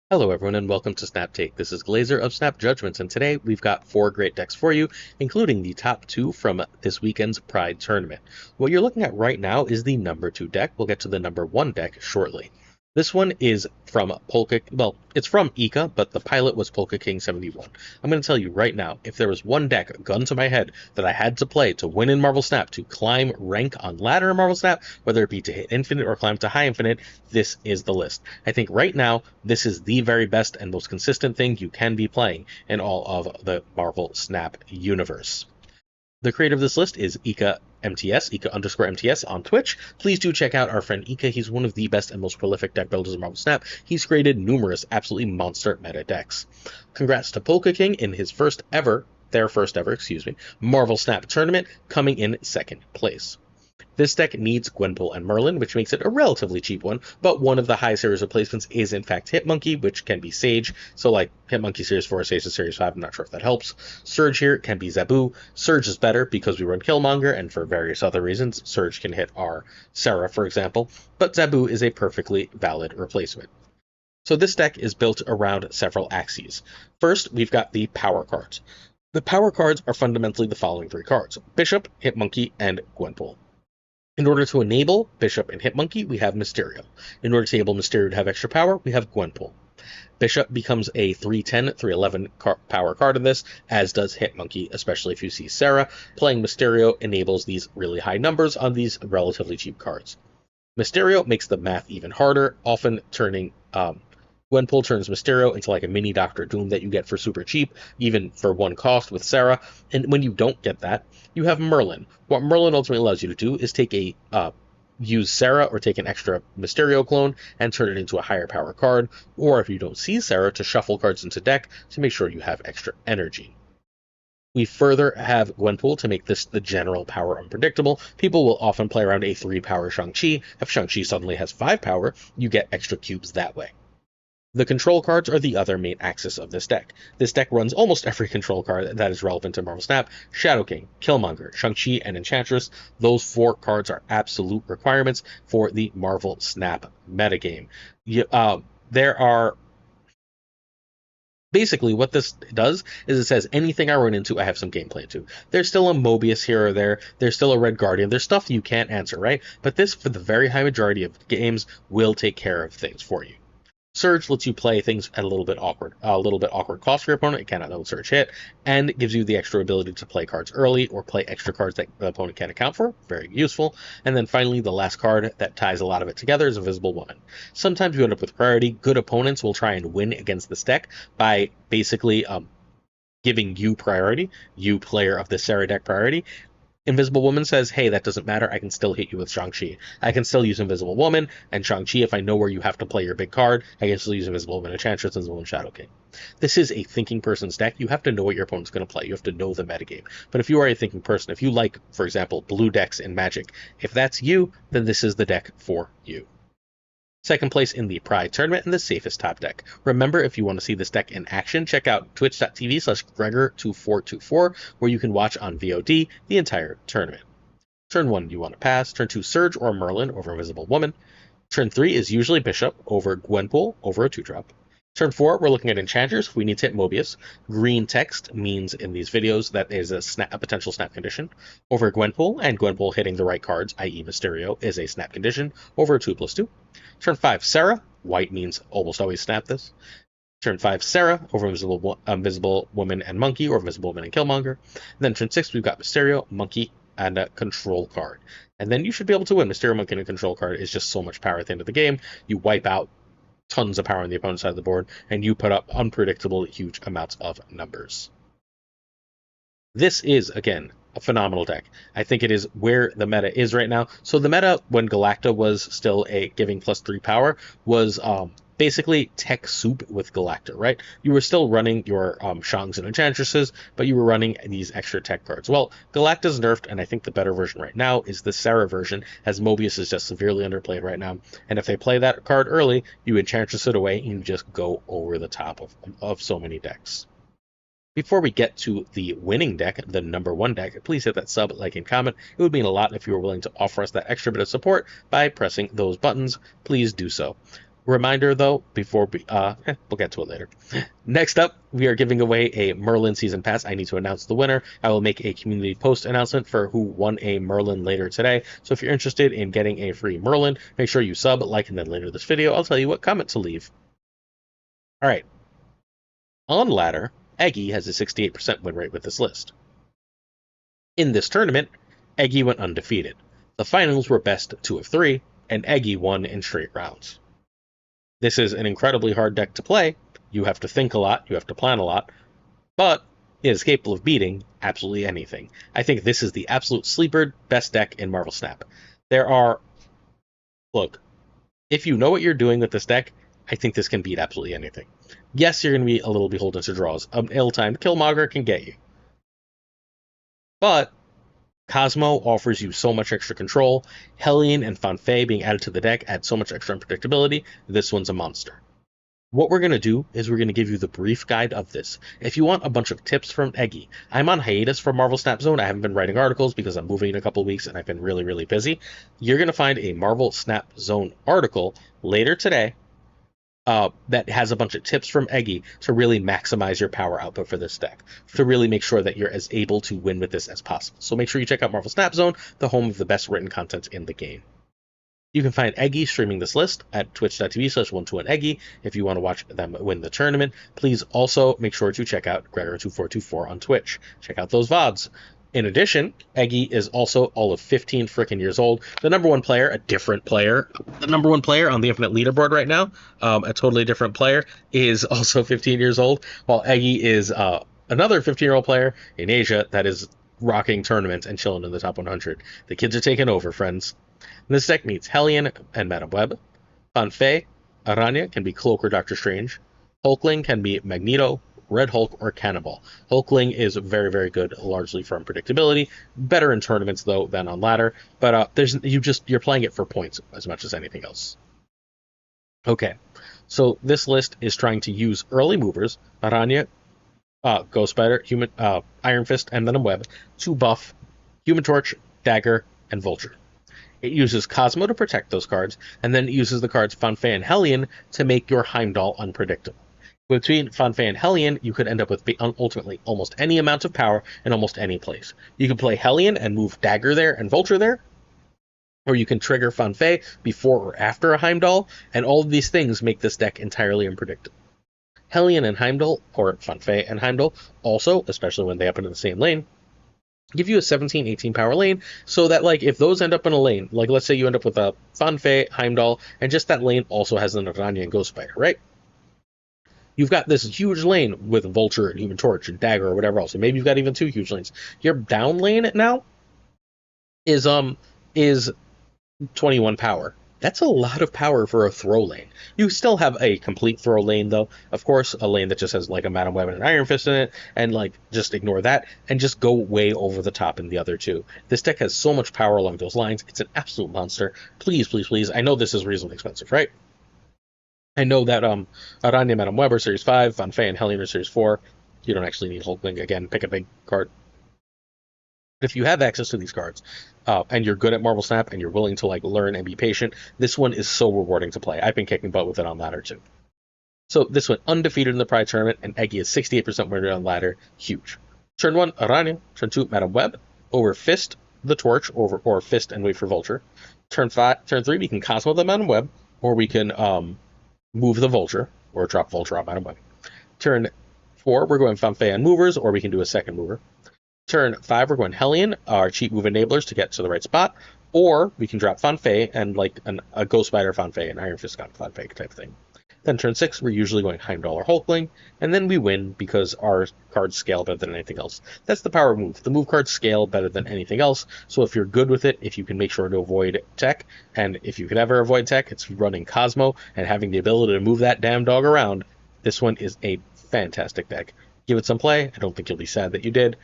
Hello everyone and welcome to Snap Take. This is Glazer of Snap Judgments, and today we've got 4 great decks for you, including the top 2 from this weekend's Pride tournament. What you're looking at right now is the number 2 deck. We'll get to the number 1 deck shortly. This one is from it's from Ika, but the pilot was Polka King 71. I'm going to tell you right now, if there was one deck, gun to my head, that I had to play to win in Marvel Snap, to climb rank on ladder in Marvel Snap, whether it be to hit infinite or climb to high infinite, this is the list. I think right now, this is the very best and most consistent thing you can be playing in all of the Marvel Snap universe. The creator of this list is Ika MTS, Ika_MTS on Twitch. Please do check out our friend Ika. He's one of the best and most prolific deck builders in Marvel Snap. He's created numerous absolutely monster meta decks. Congrats to Polka King in his first ever Marvel Snap tournament, coming in second place. This deck needs Gwenpool and Merlin, which makes it a relatively cheap one, but one of the high series replacements is in fact Hitmonkey, which can be Sage. So like Hitmonkey Series 4, Sage to Series 5, I'm not sure if that helps. Surge here can be Zabu. Surge is better because we run Killmonger, and for various other reasons, Surge can hit our Sera, for example, but Zabu is a perfectly valid replacement. So this deck is built around several axes. First, we've got the power cards. The power cards are fundamentally the following 3 cards: Bishop, Hitmonkey, and Gwenpool. In order to enable Bishop and Hitmonkey, we have Mysterio. In order to enable Mysterio to have extra power, we have Gwenpool. Bishop becomes a 310, 311 power card in this, as does Hitmonkey, especially if you see Sera. Playing Mysterio enables these really high numbers on these relatively cheap cards. Mysterio makes the math even harder, often turning Gwenpool turns Mysterio into like a mini Doctor Doom that you get for super cheap, even for 1 cost with Sera. And when you don't get that, you have Merlin. What Merlin ultimately allows you to do is take use Sera or take an extra Mysterio clone and turn it into a higher power card, or if you don't see Sera, to shuffle cards into deck to make sure you have extra energy. We further have Gwenpool to make this the general power unpredictable. People will often play around a 3-power Shang-Chi. If Shang-Chi suddenly has 5 power, you get extra cubes that way. The control cards are the other main axis of this deck. This deck runs almost every control card that is relevant to Marvel Snap: Shadow King, Killmonger, Shang-Chi, and Enchantress. Those 4 cards are absolute requirements for the Marvel Snap metagame. There are... Basically, what this does is it says anything I run into, I have some gameplay to. There's still a Mobius here or there. There's still a Red Guardian. There's stuff you can't answer, right? But this, for the very high majority of games, will take care of things for you. Surge lets you play things at a little bit awkward cost for your opponent. It cannot know Surge hit, and it gives you the extra ability to play cards early or play extra cards that the opponent can't account for. Very useful. And then finally, the last card that ties a lot of it together is Invisible Woman. Sometimes you end up with priority. Good opponents will try and win against this deck by basically giving you priority, you player of the Sera deck priority. Invisible Woman says, hey, that doesn't matter, I can still hit you with Shang-Chi. I can still use Invisible Woman and Shang-Chi if I know where you have to play your big card. I can still use Invisible Woman, Enchantress, Invisible Woman, Shadow King. This is a thinking person's deck. You have to know what your opponent's going to play. You have to know the metagame. But if you are a thinking person, if you like, for example, blue decks in Magic, if that's you, then this is the deck for you. Second place in the Pride tournament and the safest top deck. Remember, if you want to see this deck in action, check out twitch.tv/Gregor2424, where you can watch on VOD the entire tournament. Turn 1, you want to pass. Turn 2, Surge or Merlin over Invisible Woman. Turn 3 is usually Bishop over Gwenpool over a 2-drop. Turn 4, we're looking at Enchanters. We need to hit Mobius. Green text means in these videos that is a potential snap condition over Gwenpool, and Gwenpool hitting the right cards, i.e. Mysterio, is a snap condition over a 2/2. Turn 5, Sera. White means almost always snap this. Turn 5, Sera over Invisible Woman and Monkey, or Invisible Woman and Killmonger. And then turn 6, we've got Mysterio, Monkey, and a control card. And then you should be able to win. Mysterio, Monkey, and a control card is just so much power at the end of the game. You wipe out tons of power on the opponent's side of the board, and you put up unpredictable, huge amounts of numbers. This is, again, a phenomenal deck. I think it is where the meta is right now. So the meta, when Galacta was still a giving +3 power, was basically tech soup with Galacta, right? You were still running your Shangs and Enchantresses, but you were running these extra tech cards. Well, Galacta's nerfed, and I think the better version right now is the Sera version, as Mobius is just severely underplayed right now. And if they play that card early, you Enchantress it away, and you just go over the top of so many decks. Before we get to the winning deck, the number 1 deck, please hit that sub, like, and comment. It would mean a lot if you were willing to offer us that extra bit of support by pressing those buttons. Please do so. Reminder though, before we'll get to it later. Next up, we are giving away a Merlin season pass. I need to announce the winner. I will make a community post announcement for who won a Merlin later today. So if you're interested in getting a free Merlin, make sure you sub, like, and then later this video, I'll tell you what comment to leave. All right. On ladder, Eggy has a 68% win rate with this list. In this tournament, Eggy went undefeated. The finals were best 2 of 3, and Eggy won in straight rounds. This is an incredibly hard deck to play. You have to think a lot, you have to plan a lot, but it is capable of beating absolutely anything. I think this is the absolute sleeper best deck in Marvel Snap. Look, if you know what you're doing with this deck, I think this can beat absolutely anything. Yes, you're going to be a little beholden to draws. An ill-timed Killmonger can get you. But Cosmo offers you so much extra control. Hellion and Fanfei being added to the deck add so much extra unpredictability. This one's a monster. What we're going to do is we're going to give you the brief guide of this. If you want a bunch of tips from Eggy, I'm on hiatus from Marvel Snap Zone. I haven't been writing articles because I'm moving in a couple of weeks and I've been really, really busy. You're going to find a Marvel Snap Zone article later today that has a bunch of tips from Eggy to really maximize your power output for this deck, to really make sure that you're as able to win with this as possible. So make sure you check out Marvel Snap Zone, the home of the best written content in the game. You can find Eggy streaming this list at twitch.tv/121Eggy if you want to watch them win the tournament. Please also make sure to check out Gregor2424 on Twitch. Check out those VODs. In addition, Eggy is also all of 15 freaking years old. The number one player, a different player, the number one player on the Infinite Leaderboard right now, a totally different player, is also 15 years old, while Eggy is another 15-year-old player in Asia that is rocking tournaments and chilling in the top 100. The kids are taking over, friends. This deck meets Hellion and Madam Web. Fanfei, Aranya can be Cloak or Doctor Strange. Hulkling can be Magneto, Red Hulk, or Cannonball. Hulkling is very, very good, largely for unpredictability. Better in tournaments though than on ladder, but you're playing it for points as much as anything else. Okay, so this list is trying to use early movers, Aranya, Ghost Spider, Iron Fist, and Venom Web to buff Human Torch, Dagger, and Vulture. It uses Cosmo to protect those cards, and then it uses the cards Fanfei and Hellion to make your Heimdall unpredictable. Between Fanfei and Hellion, you could end up with ultimately almost any amount of power in almost any place. You can play Hellion and move Dagger there and Vulture there, or you can trigger Fanfei before or after a Heimdall, and all of these things make this deck entirely unpredictable. Hellion and Heimdall, or Fanfei and Heimdall, also, especially when they happen in the same lane, give you a 17-18 power lane, so that like if those end up in a lane, like let's say you end up with a Fanfei, Heimdall, and just that lane also has an Aranya and Ghost Spider, right? You've got this huge lane with Vulture and Human Torch and Dagger or whatever else, and maybe you've got even 2 huge lanes. Your down lane now is 21 power. That's a lot of power for a throw lane. You still have a complete throw lane, though. Of course, a lane that just has like a Madam Web and an Iron Fist in it, and like just ignore that and just go way over the top in the other 2. This deck has so much power along those lines. It's an absolute monster. Please, please, please. I know this is reasonably expensive, right? I know that Aranya, Madam Web are Series 5, Fanfei and Hellion are Series 4. You don't actually need Hulkling. Again, pick a big card. If you have access to these cards, and you're good at Marvel Snap and you're willing to like learn and be patient, this one is so rewarding to play. I've been kicking butt with it on ladder too. So this went undefeated in the Pride Tournament, and Eggy is 68% winner on ladder. Huge. Turn 1, Aranya. Turn 2, Madam Web. Over Fist the Torch, or Fist and wait for Vulture. Turn 3, we can Cosmo the Madam Web, or we can move the Vulture, or drop Vulture on Madam Web. Turn 4, we're going Fanfei and movers, or we can do a second mover. Turn 5, we're going Hellion, our cheap move enablers to get to the right spot, or we can drop Fanfei and like a Ghost Spider Fanfei and Iron Fist Fanfei type thing. Then turn 6, we're usually going Heimdall or Hulkling, and then we win because our cards scale better than anything else. That's the power move. The move cards scale better than anything else, so if you're good with it, if you can make sure to avoid tech, and if you can ever avoid tech, it's running Cosmo and having the ability to move that damn dog around. This one is a fantastic deck. Give it some play. I don't think you'll be sad that you did.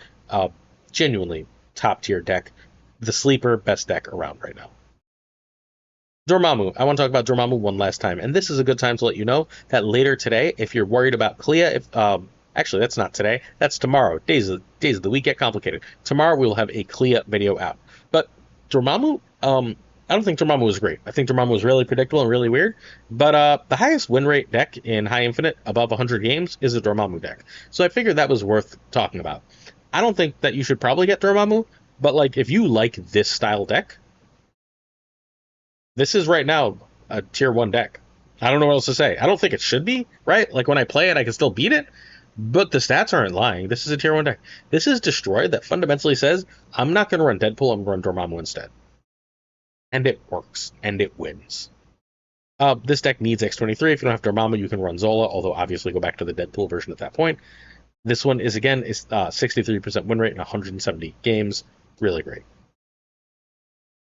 Genuinely top tier deck. The sleeper best deck around right now. Dormammu. I want to talk about Dormammu one last time, and this is a good time to let you know that later today, if you're worried about Clea, actually that's not today, that's tomorrow. Days of the week get complicated. Tomorrow we will have a Clea video out. But Dormammu, I don't think Dormammu was great. I think Dormammu was really predictable and really weird. But the highest win rate deck in High Infinite above 100 games is a Dormammu deck. So I figured that was worth talking about. I don't think that you should probably get Dormammu, but like if you like this style deck, this is right now a tier 1 deck. I don't know what else to say. I don't think it should be, right? Like when I play it, I can still beat it, but the stats aren't lying. This is a tier 1 deck. This is Destroy that fundamentally says, I'm not going to run Deadpool, I'm going to run Dormammu instead. And it works, and it wins. This deck needs X23. If you don't have Dormammu, you can run Zola, although obviously go back to the Deadpool version at that point. This one is, again, 63% win rate in 170 games. Really great.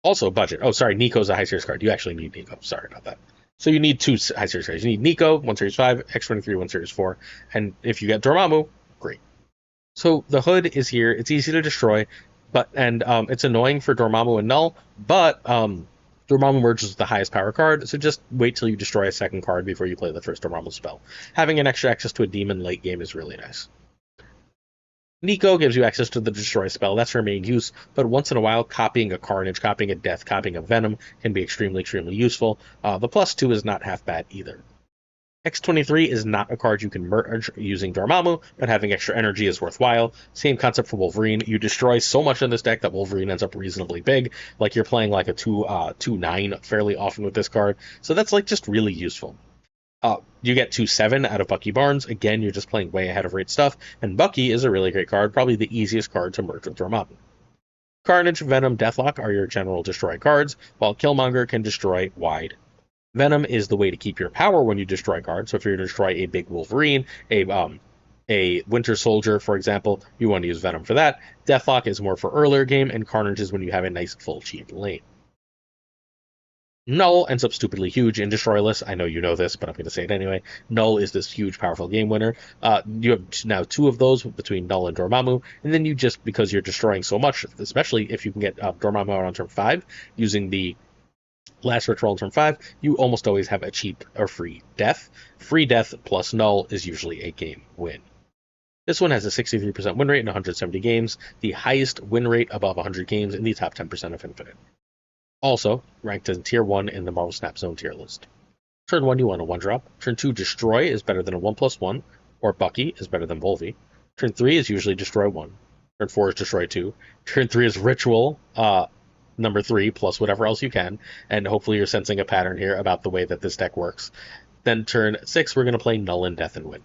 Also, budget. Oh, sorry, Nico's a high series card. You actually need Nico. Sorry about that. So you need 2 high series cards. You need Nico, 1 series 5, X23, 1 series 4. And if you get Dormammu, great. So the hood is here. It's easy to destroy, but it's annoying for Dormammu and Null, but Dormammu merges with the highest power card, so just wait till you destroy a second card before you play the first Dormammu spell. Having an extra access to a demon late game is really nice. Nico gives you access to the Destroy spell, that's her main use, but once in a while, copying a Carnage, copying a Death, copying a Venom can be extremely, extremely useful. The +2 is not half bad either. X23 is not a card you can merge using Dormammu, but having extra energy is worthwhile. Same concept for Wolverine. You destroy so much in this deck that Wolverine ends up reasonably big, like you're playing like a 2/9 fairly often with this card, so that's like just really useful. You get 2/7 out of Bucky Barnes. Again, you're just playing way ahead of rate stuff, and Bucky is a really great card, probably the easiest card to merge with Dormammu. Carnage, Venom, Deathlock are your general destroy cards, while Killmonger can destroy wide. Venom is the way to keep your power when you destroy cards, so if you're going to destroy a big Wolverine, a Winter Soldier, for example, you want to use Venom for that. Deathlock is more for earlier game, and Carnage is when you have a nice full cheap lane. Null ends up stupidly huge in Destroyless. I know you know this, but I'm going to say it anyway. Null is this huge, powerful game winner. You have now 2 of those between Null and Dormammu, and then you just, because you're destroying so much, especially if you can get Dormammu out on turn 5, using the last ritual on turn 5, you almost always have a cheap or free death. Free death plus Null is usually a game win. This one has a 63% win rate in 170 games, the highest win rate above 100 games in the top 10% of Infinite. Also, ranked as tier 1 in the Marvel Snap Zone tier list. Turn 1, you want a 1-drop. Turn 2, Destroy is better than a 1/1, or Bucky is better than Volvi. Turn 3 is usually Destroy 1. Turn 4 is Destroy 2. Turn 3 is Ritual, number 3, plus whatever else you can, and hopefully you're sensing a pattern here about the way that this deck works. Then turn 6, we're going to play Null and Death and win.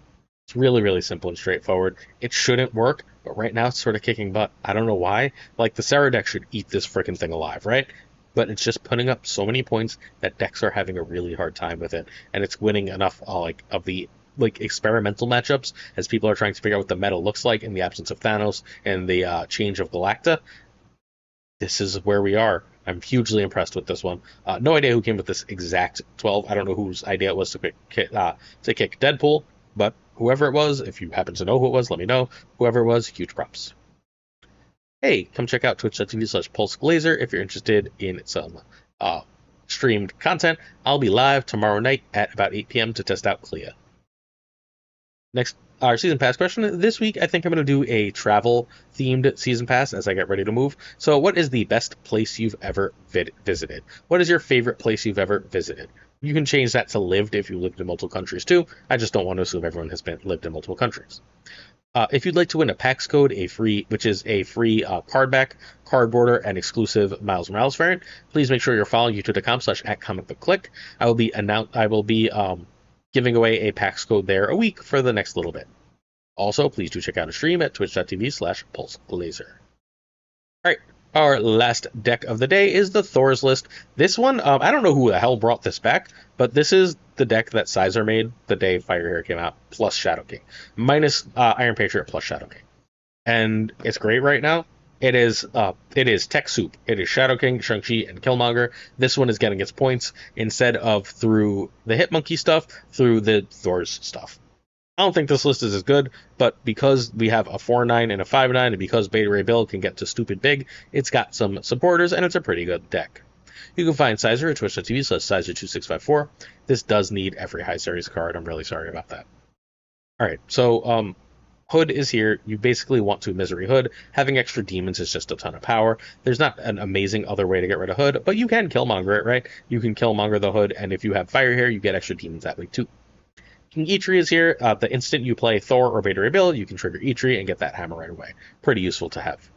It's really, really simple and straightforward. It shouldn't work, but right now it's sort of kicking butt. I don't know why. Like, the Sera deck should eat this freaking thing alive, right? But it's just putting up so many points that decks are having a really hard time with it, and it's winning enough of the experimental matchups as people are trying to figure out what the meta looks like in the absence of Thanos and the change of Galacta. This is where we are. I'm hugely impressed with this one. No idea who came with this exact 12. I don't know whose idea it was to kick Deadpool, but whoever it was, if you happen to know who it was, let me know. Whoever it was, huge props. Hey, come check out twitch.tv/PulseGlazer if you're interested in some streamed content. I'll be live tomorrow night at about 8 p.m. to test out Clea. Next, our season pass question. This week, I think I'm going to do a travel-themed season pass as I get ready to move. So what is the best place you've ever visited? What is your favorite place you've ever visited? You can change that to lived if you lived in multiple countries too. I just don't want to assume everyone has lived in multiple countries. If you'd like to win a PAX code, which is a free card back, card border, and exclusive Miles Morales variant, please make sure you're following youtube.com/@comicbookclick. I will be giving away a PAX code there a week for the next little bit. Also, please do check out a stream at twitch.tv/PulseGlazer. All right. Our last deck of the day is the Thor's List. This one, I don't know who the hell brought this back, but this is the deck that Sizer made the day Fire Hero came out, plus Shadow King. Minus Iron Patriot plus Shadow King. And it's great right now. It is Tech Soup. It is Shadow King, Shang-Chi, and Killmonger. This one is getting its points instead of through the Hitmonkey stuff, through the Thor's stuff. I don't think this list is as good, but because we have a 4/9 and a 5/9, and because Beta Ray Bill can get to stupid big, it's got some supporters, and it's a pretty good deck. You can find Sizer at twitch.tv/Sizer2654. This does need every high series card. I'm really sorry about that. All right, so Hood is here. You basically want to Misery Hood. Having extra demons is just a ton of power. There's not an amazing other way to get rid of Hood, but you can Killmonger it, right? You can Killmonger the Hood, and if you have Fire here, you get extra demons that way too. King Eitri is here. The instant you play Thor or Beta Ray Bill, you can trigger Eitri and get that hammer right away. Pretty useful to have.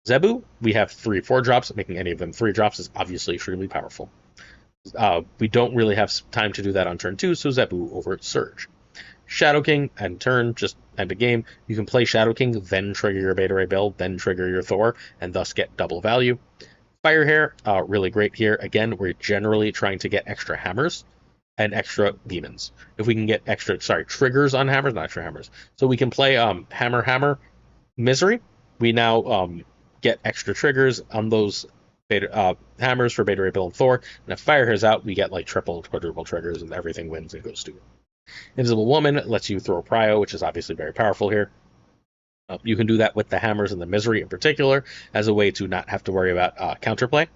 Zebu, we have 3/4 drops. Making any of them 3 drops is obviously extremely powerful. We don't really have time to do that on turn 2, so Zebu over Surge. Shadow King, end turn, just end of game. You can play Shadow King, then trigger your Beta Ray Bill, then trigger your Thor, and thus get double value. Fire Hair, really great here. Again, we're generally trying to get extra hammers and extra demons. If we can get triggers on hammers, not extra hammers. So we can play Hammer, Misery. We now get extra triggers on those hammers for Beta Ray Bill and Thor. And if Fire Hair's out, we get like triple, quadruple triggers, and everything wins and goes to it. Invisible Woman lets you throw Prio, which is obviously very powerful here. You can do that with the hammers and the Misery in particular as a way to not have to worry about counterplay.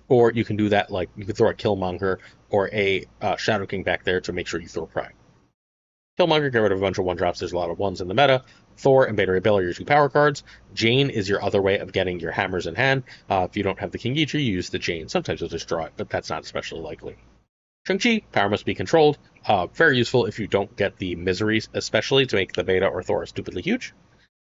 Or you can do that like you can throw a Killmonger or a Shadow King back there to make sure you throw Prio. Killmonger, get rid of a bunch of 1-drops. There's a lot of 1s in the meta. Thor and Beta Ray Bill are your 2 power cards. Jane is your other way of getting your hammers in hand. If you don't have the King Eitri, you use the Jane. Sometimes you'll just draw it, but that's not especially likely. Shang-Chi, power must be controlled. Very useful if you don't get the Miseries, especially to make the Beta or Thor stupidly huge.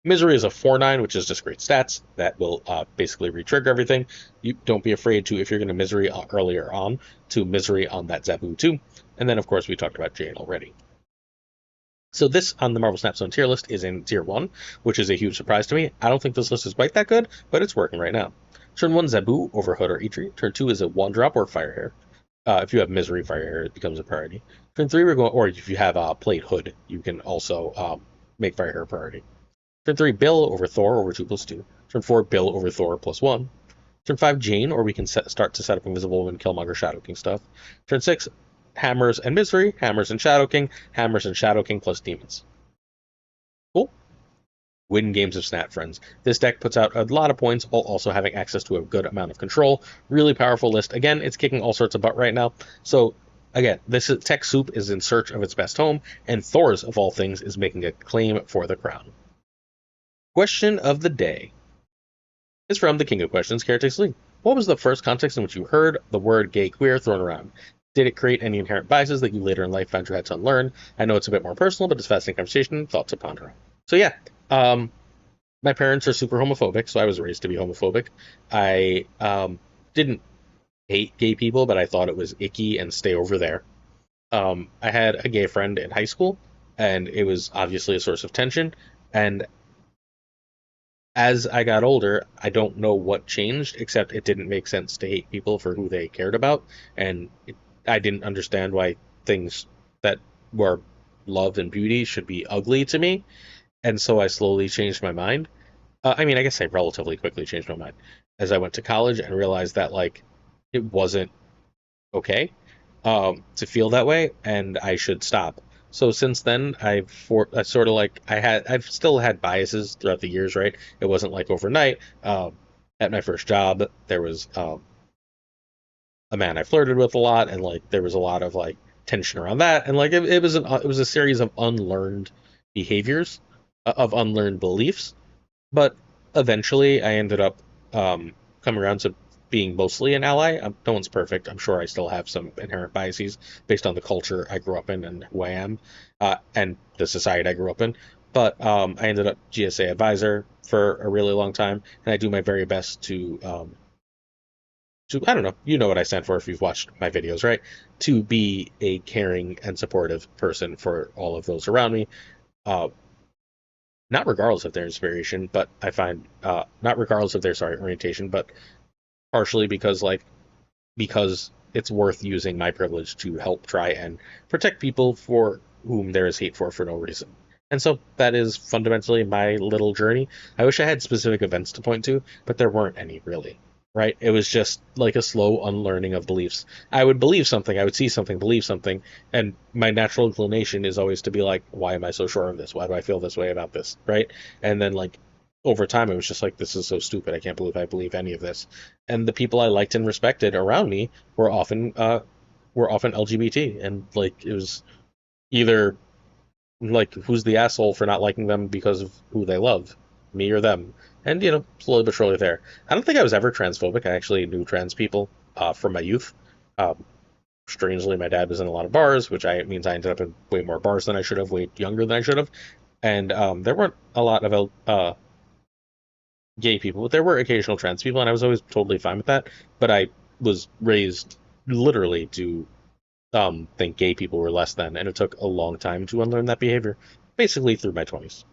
Misery is a 4/9, which is just great stats. That will basically re-trigger everything. You don't be afraid to, if you're going to Misery earlier on, to Misery on that Zebu too. And then, of course, we talked about Jane already. So this on the Marvel Snap Zone tier list is in tier 1, which is a huge surprise to me. I don't think this list is quite that good, but it's working right now. Turn 1, Zebu over Hood or Eitri. Turn 2 is a 1-drop or Fire Hair. If you have Misery, Fire Hair, it becomes a priority. Turn 3, we're going, or if you have played Hood, you can also make Fire Hair a priority. Turn 3, Bill over Thor over 2/2. Turn 4, Bill over Thor +1. Turn 5, Jane, or we can start to set up Invisible Woman, Killmonger, Shadow King stuff. Turn 6, Hammers and Misery, Hammers and Shadow King, Hammers and Shadow King plus Demons. Cool. Win games of Snap, friends. This deck puts out a lot of points while also having access to a good amount of control. Really powerful list. Again, it's kicking all sorts of butt right now. So, again, this tech soup is in search of its best home, and Thor's, of all things, is making a claim for the crown. Question of the day is from the King of Questions, Caretaker Lee. What was the first context in which you heard the word gay queer thrown around? Did it create any inherent biases that you later in life found you had to unlearn? I know it's a bit more personal, but it's a fascinating conversation. Thoughts to ponder on. So yeah, my parents are super homophobic, so I was raised to be homophobic. I didn't hate gay people, but I thought it was icky and stay over there. I had a gay friend in high school, and it was obviously a source of tension. And as I got older, I don't know what changed, except it didn't make sense to hate people for who they cared about, and I didn't understand why things that were love and beauty should be ugly to me, and so I slowly changed my mind. I mean, I guess I relatively quickly changed my mind as I went to college and realized that like it wasn't okay to feel that way, and I should stop. So since then, I sort of like I've still had biases throughout the years, right? It wasn't like overnight. At my first job, there was a man I flirted with a lot, and like there was a lot of like tension around that, and like it was a series of unlearned behaviors, of unlearned beliefs. But eventually, I ended up coming around to being mostly an ally. No one's perfect. I'm sure I still have some inherent biases based on the culture I grew up in and who I am, and the society I grew up in. But I ended up GSA advisor for a really long time, and I do my very best to I don't know, you know what I stand for if you've watched my videos, right? To be a caring and supportive person for all of those around me. Uh, Not regardless of their inspiration, but I find not regardless of their orientation, but partially because it's worth using my privilege to help try and protect people for whom there is hate for no reason. And so that is fundamentally my little journey. I wish I had specific events to point to, but there weren't any really. Right? It was just like a slow unlearning of beliefs. I would believe something, I would see something, believe something, and my natural inclination is always to be like, why am I so sure of this? Why do I feel this way about this? Right? And then like over time it was just like, this is so stupid. I can't believe I believe any of this. And the people I liked and respected around me were often LGBT, and like it was either like, who's the asshole for not liking them because of who they love, me or them? And, slowly but surely there. I don't think I was ever transphobic. I actually knew trans people from my youth. Um, Strangely, my dad was in a lot of bars, which means I ended up in way more bars than I should have, way younger than I should have. And there weren't a lot of gay people, but there were occasional trans people, and I was always totally fine with that. But I was raised literally to think gay people were less than, and it took a long time to unlearn that behavior, basically through my 20s.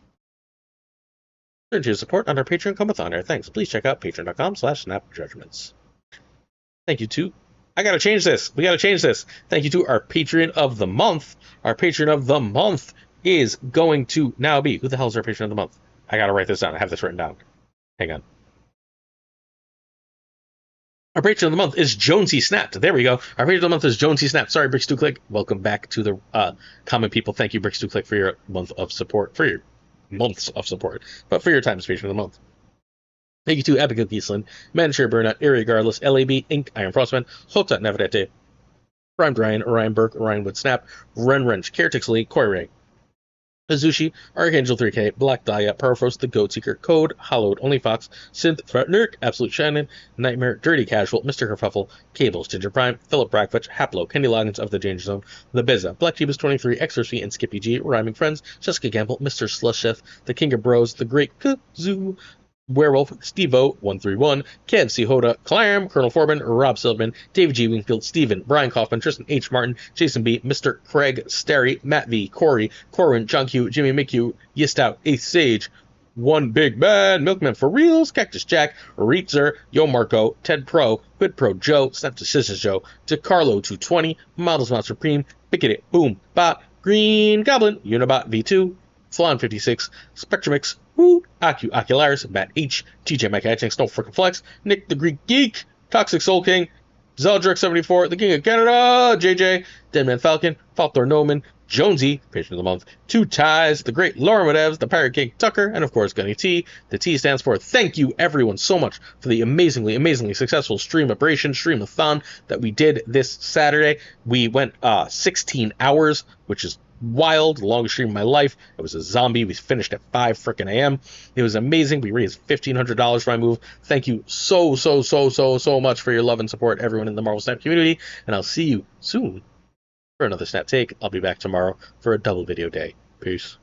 Turn to support on our Patreon Come-a-thon. Our thanks. Please check out patreon.com/snapjudgments. Thank you to... I gotta change this. We gotta change this. Thank you to our Patreon of the month. Our Patreon of the month is going to now be... Who the hell is our Patreon of the month? I gotta write this down. I have this written down. Hang on. Our Patreon of the month is Jonesy Snapped. There we go. Our Patreon of the month is Jonesy Snapped. Sorry, Bricks2Click. Welcome back to the common people. Thank you, Bricks2Click, for your month of support. For your months of support. But for your time as Patreon of the month. Thank you to Abigail Giesland, Manager Burnout, Irregardless, LAB, Inc., Iron Frostman, Hota Navarrete, Ryan Ryan, Orion Burke, Orion Wood Snap, Ren Wrench, Caretix Lee, Corey Ray, Azushi, Archangel 3K, Black Dahlia, Powerfrost, The Goat Seeker, Code, Hollowed, Only Fox, Synth, Nerd, Absolute Shannon, Nightmare, Dirty Casual, Mr. Kerfuffle, Cables, Ginger Prime, Philip Brackfetch, Haplo, Kenny Loggins of the Danger Zone, The Bizza, Black Jeebus 23, Exorcy, and Skippy G, Rhyming Friends, Jessica Gamble, Mr. Slusheth, The King of Bros, The Great Kazoo, Werewolf, Steve-O, 131, Kev C. Hoda, Clam, Colonel Forbin, Rob Silverman, David G. Wingfield, Steven, Brian Kaufman, Tristan H. Martin, Jason B., Mr. Craig, Starry, Matt V., Corey, Corwin, John Q., Jimmy McHugh, Yistout, Eighth Sage, One Big Bad, Milkman for Reals, Cactus Jack, Reetzer, Yo Marco, Ted Pro, Quid Pro Joe, Snap to Scissors Joe, DeCarlo 220, Models Monster Supreme, Bickett, Boom, Bot, Green Goblin, Unibot V2, Flan 56, Spectrumix, Woo, Ocularis, Matt H, TJ Mike Hatching, Snow Frickin' Flex, Nick the Greek Geek, Toxic Soul King, Zeldrick 74, The King of Canada, JJ, Deadman Falcon, Falthor Noman, Jonesy, Patron of the Month, Two Ties, The Great Lauren Whatevs, The Pirate King Tucker, and of course Gunny T. The T stands for thank you everyone so much for the amazingly successful streamathon that we did this Saturday. We went 16 hours, which is wild, the longest stream of my life. It was a zombie. We finished at 5 frickin' a.m. It was amazing. We raised $1,500 for my move. Thank you so much for your love and support, everyone in the Marvel Snap community, and I'll see you soon for another Snap Take. I'll be back tomorrow for a double video day. Peace.